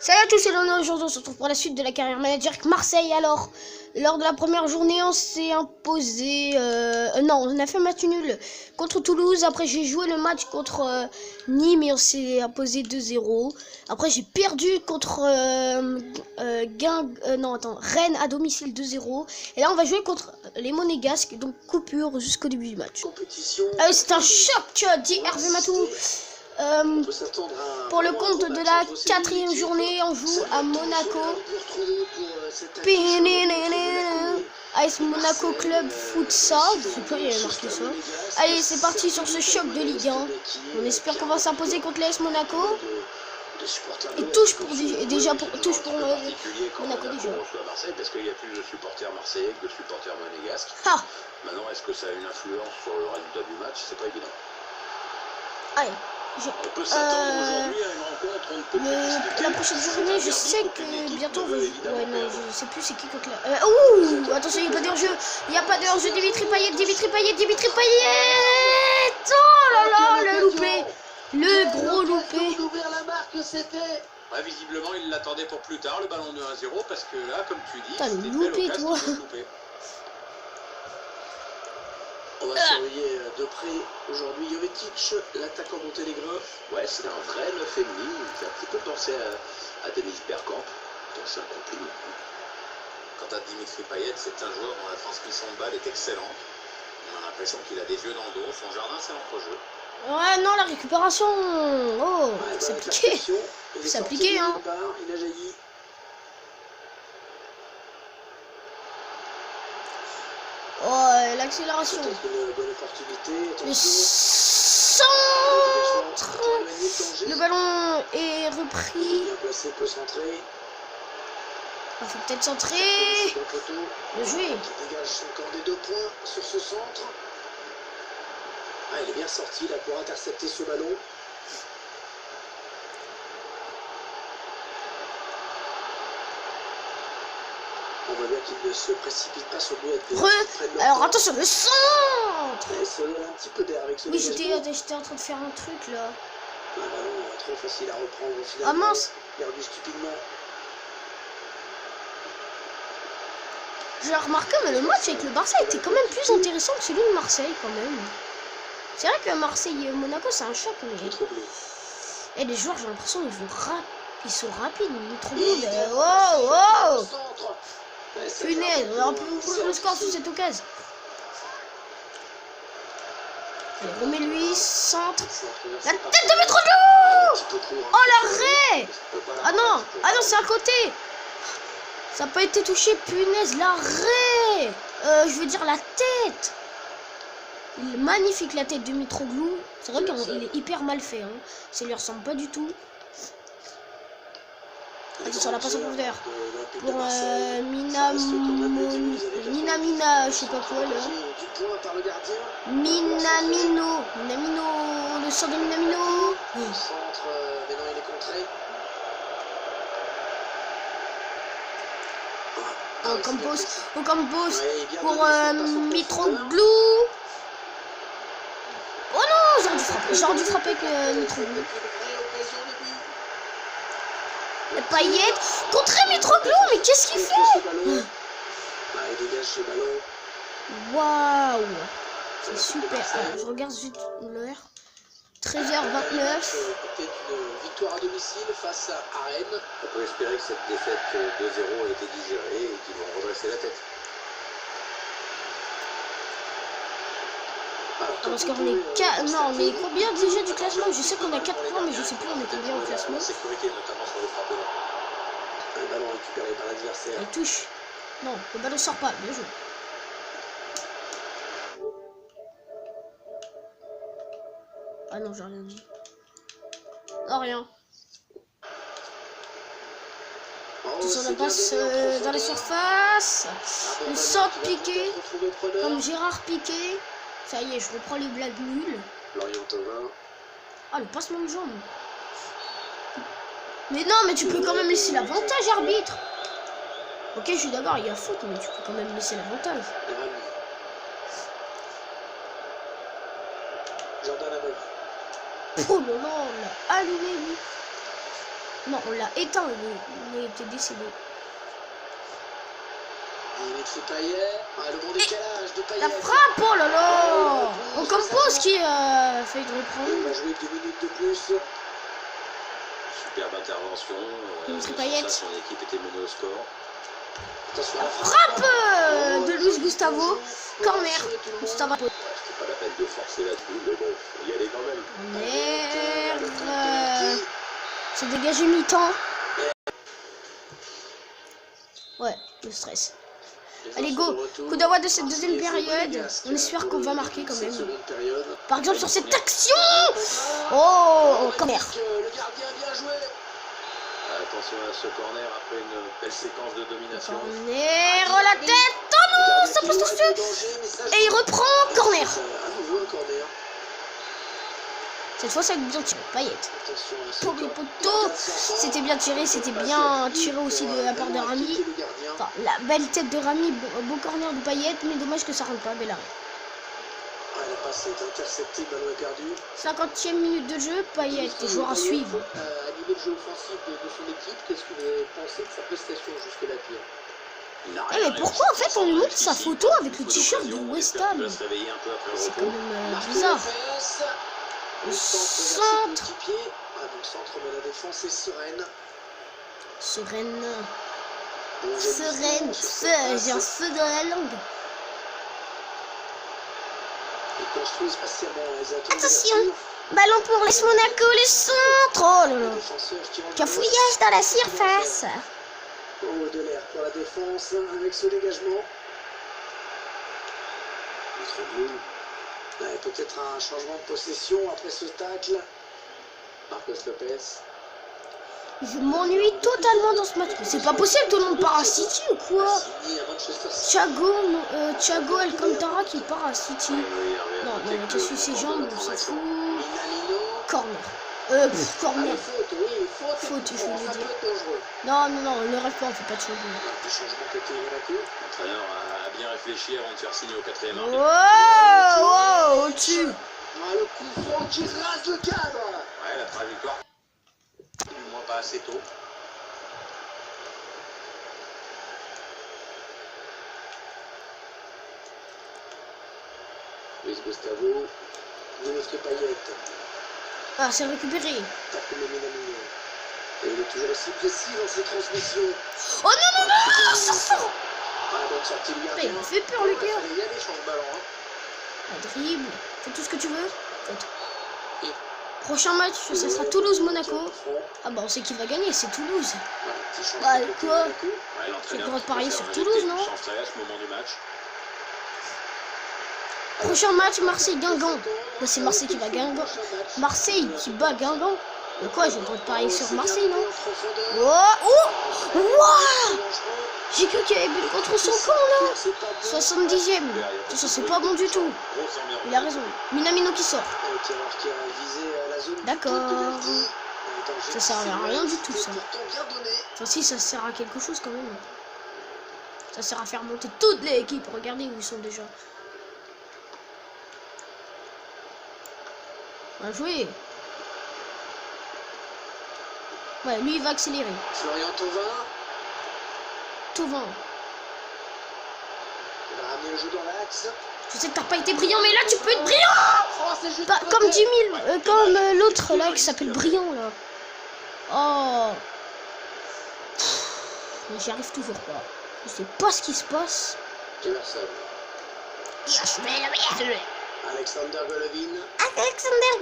Salut à tous, c'est Léonard. Aujourd'hui on se retrouve pour la suite de la carrière manager avec Marseille. Alors, lors de la première journée, on s'est imposé... non, on a fait un match nul contre Toulouse. Après, j'ai joué le match contre Nîmes et on s'est imposé 2-0. Après, j'ai perdu contre Rennes à domicile 2-0. Et là, on va jouer contre les Monégasques. Donc, coupure jusqu'au début du match. C'est un choc, dit Hervé Matou. Pour le compte de la 4e journée, on joue à Monaco. AS Monaco Club Futsal. Je sais pas, il y avait marqué ça. Allez, c'est parti sur ce choc de Ligue 1. On espère qu'on va s'imposer contre l'AS Monaco. Et touche pour Monaco déjà. Parce qu'il y a plus de supporters marseillais que de supporters monégasques. Maintenant, est-ce que ça a une influence sur le résultat du match? C'est pas évident. Allez. On peut s'attendre aujourd'hui à une rencontre, on ne peut plus la prochaine journée, je sais que bientôt on va... Ouais, non, je sais plus c'est qui contre la... ouh, attention, il n'y a pas de hors-jeu. Il n'y a pas de hors-jeu. Dimitri Payet. Oh là là, le loupé. Le gros loupé. D'ouvrir la marque, c'était... Ouais, visiblement, il l'attendait pour plus tard, le ballon de 1-0, parce que là, comme tu dis, c'était une belle occasion de louper. On va surveiller de près aujourd'hui Jovetic, l'attaquant monténégrin. Ouais, c'est un vrai 9,5. Il fait un petit peu penser à Denis Bergkamp. Donc c'est un compliment. Quant à Dimitri Payet, c'est un joueur dont la transmission de balle est excellente. On a l'impression qu'il a des yeux dans le dos. Son jardin, c'est l'entrejeu. Ouais, non, la récupération. Oh, ouais, c'est appliqué. C'est appliqué, hein. Il a jailli. Oh, l'accélération. Le centre. Le ballon est repris. Il faut peut-être centrer. Bien joué. Qui dégage encore des 2 points sur ce centre. Ah, il est bien sorti là pour intercepter ce ballon. On voit bien qu'il ne se précipite pas sur le Alors attention, le centre. Ça donne un petit peu d'air avec ce oui, j'étais en train de faire un truc là. Un ballon trop facile à reprendre au final. Ah mince. Perdu stupidement. J'ai remarqué, mais le match avec le Barça était quand même plus intéressant que celui de Marseille quand même. C'est vrai que Marseille et Monaco c'est un choc, mais... Et les joueurs, j'ai l'impression ils sont rapides, Oh. Punaise, on aurait pu ouvrir le score sous cette occasion. Allez, remets-lui, centre. La tête de Mitroglou. Oh, l'arrêt. Ah non, c'est à côté. Ça n'a pas été touché, punaise, l'arrêt. Je veux dire la tête. Il est magnifique la tête de Mitroglou. C'est vrai qu'il est hyper mal fait. Hein. Ça lui ressemble pas du tout. Attention, la passe en profondeur. Pour Minamina, je sais pas quoi là. Minamino, le sort de Minamino. Centre, mais non, il est contré. Ocampos pour Mitroglou. Oh non, j'aurais dû frapper avec Mitroglou. Payet contre Mitroglou, mais qu'est-ce qu'il fait? Il dégage ce ballon. Waouh, c'est super. Je regarde vite l'heure. 13h29. Peut-être une victoire à domicile face à Rennes. On peut espérer que cette défaite 2-0 a été digérée et qu'ils vont redresser la tête. Parce qu'on est on est combien déjà du classement? Je sais qu'on a 4 points, mais je sais plus on est combien au classement. Sécurité, notamment sur le frappeur. Le ballon récupéré par l'adversaire. Il touche. Non, le ballon sort pas. Bien joué. Ah non, j'ai rien dit. Non, rien. Tout ça, on passe dans la surface. Le centre piqué. Comme Gérard Piqué. Ça y est, je reprends les blagues nulles. Ah, le passement de jambe. Mais non, mais tu peux quand même laisser l'avantage, arbitre. Ok, je suis d'accord, il y a faute, mais tu peux quand même laisser l'avantage. Oh là là, on l'a allumé, lui. Non, on l'a éteint, il était décédé. Dimitri Payet. Ah, le bon décalage de Payet. La frappe, oh là là. Ocampos qui a failli le Il reprendre. va jouer 2 minutes de plus. Superbe intervention. Dimitri Payet. Son équipe était menée au score. Attention à la Frappe de Luis Gustavo. Corner. Gustavo. C'était pas la peine de forcer là-dessus, mais bon, faut y aller quand même. Merde. C'est dégagé mi-temps. Ouais, le stress. Allez, go. Coup d'envoi de cette deuxième période. On espère qu'on va marquer quand même. Par exemple, sur cette action. Oh, corner. Le gardien bien joué. Attention à ce corner après une belle séquence de domination. Corner, oh la tête. Oh non, ça passe dessus. Et il reprend, corner. À nouveau un corner. Cette fois, ça a bien tiré. Payet. Pour les poteaux. C'était bien tiré aussi de la part de Rami. Enfin, la belle tête de Rami, beau corner de Payet, mais dommage que ça rentre pas, bel arrêt. La passe est interceptée, ballon perdu. 50e minute de jeu, Payet, joueur à suivre. Animer le jeu offensif de son équipe, qu'est-ce que vous pensez de sa prestation jusque-là, Pierre? Eh mais pourquoi en fait on lui montre sa photo avec le t-shirt de West Ham? C'est quand même bizarre. Le centre. Le centre de la défense est sereine. Sereine. J'ai un feu dans la langue. Ils construisent patiemment les attentes. Attention, ballon pour l'AS Monaco, le centre. Oh là là. Cafouillage dans la surface. Oh, de l'air pour la défense avec ce dégagement. Peut-être un changement de possession après ce tacle. Marcos Lopez. Je m'ennuie totalement dans ce match. C'est pas possible, tout le monde part à City ou quoi? Thiago Alcantara qui part à City. Non, il a cassé ses jambes, on s'en fout. Corner. Corner. Faute, il faut le dire. Non, le rêve pas, on fait pas de changement. L'entraîneur a bien réfléchi avant de faire signer au 4e arbitre. Wow, au-dessus. Le coup franc qui rase le cadre. Ouais, la trajectoire. Du moins pas assez tôt. Luis Gustavo. Dimitri Payet. Ah, c'est récupéré. Et il est toujours aussi précis dans ses transmissions. Oh non, ça sort. Bonne sortie du gardien. Il m'a fait peur, le gars. Il y a des champs de ballon. Un dribble. Fais tout ce que tu veux. Faites. Prochain match, ça sera Toulouse-Monaco. Ah bah on sait qui va gagner, c'est Toulouse. Bah quoi? J'ai le droit de parier sur Toulouse, non? Prochain match, Marseille-Guingamp. Bah, c'est Marseille qui va Guingamp. Marseille qui bat Guingamp. Mais quoi, j'ai le droit de parier sur Marseille, non? Oh, wow. J'ai cru qu'il y avait but contre son camp, là. 70e. Ça, c'est pas bon du tout. Il a raison. Minamino qui sort. D'accord. Ça sert à rien du tout, ça. Enfin, si, ça sert à quelque chose, quand même. Ça sert à faire monter toute l'équipe. Regardez où ils sont déjà. Bien joué. Ouais, lui, il va accélérer. Florian Thauvin. Thauvin. Il va ramener le jeu dans l'axe. Je sais que t'as pas été brillant, mais là, tu peux être brillant. Pas, comme 10 000, comme l'autre, là, qui s'appelle Brillant, là. Oh. Mais j'y arrive toujours pas. Je sais pas ce qui se passe. Emerson. Alexander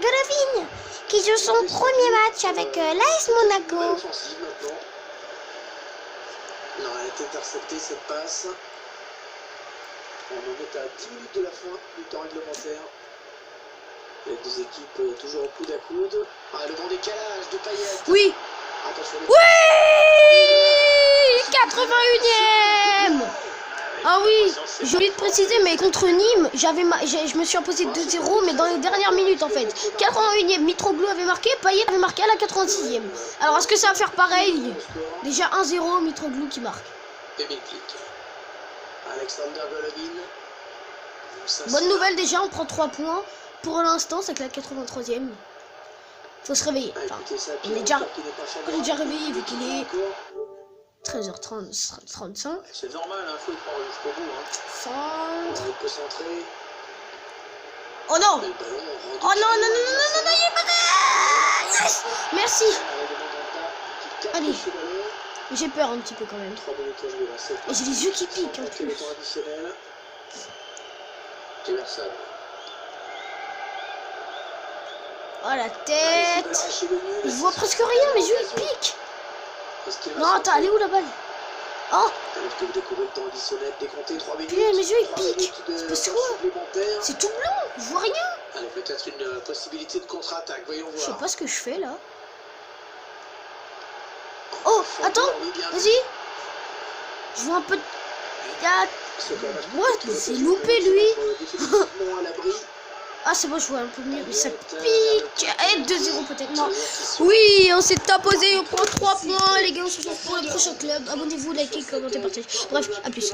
Golovin, qui joue son premier match avec l'AS Monaco. Non, elle est interceptée cette passe. On en est à 10 minutes de la fin du temps réglementaire. Les deux équipes toujours au coude à coude. Ah, le bon décalage de Payet. Oui. Attention. Oui, 81e. Ah oui, j'ai oublié de préciser, mais contre Nîmes, je me suis imposé 2-0, mais dans les dernières minutes en fait. 81e, Mitroglou avait marqué, Payet avait marqué à la 86e. Alors est-ce que ça va faire pareil? Déjà 1-0, Mitroglou qui marque. Alexander Golovin. Bonne nouvelle déjà, on prend 3 points. Pour l'instant, c'est que la 83e. Faut se réveiller. Ah, Enfin, écoutez ça, on est déjà, qui n'est pas on est favorable. déjà réveillé vu qu'il est Encore. 13h35. C'est normal, hein, faut y croire jusqu'au bout. Hein. Centre. On est concentré. Oh non! Mais le ballon rentre. Oh non, non, non, non, non, non, non, il est pas... Yes! Merci! Allez. J'ai peur un petit peu quand même. 3 minutes à jouer là, c'est Et j'ai les yeux qui piquent en le plus. temps additionnel. Emerson. Oh la tête! Je vois presque rien, mes yeux ils piquent! Non, attends, elle est où la balle? Oh! Alors que vous découvrez le temps additionnel, décompté 3 minutes. Putain, mes yeux ils 3 piquent! minutes de C'est parce temps quoi? supplémentaire. C'est tout blanc, je vois rien! Allez, peut-être une possibilité de contre-attaque, voyons Je sais voir. pas ce que je fais là. Oh, attends! Oui, bien. Vas-y! Je vois un peu de... Ah, what? C'est loupé lui! Définitivement à l'abri. Ah c'est bon, je vois un peu mieux, mais ça pique. Et 2-0 peut-être, non. Oui, on s'est imposé, on prend 3 points. Les gars, on se retrouve pour le prochain club. Abonnez-vous, likez, commentez, partagez. Bref, à plus.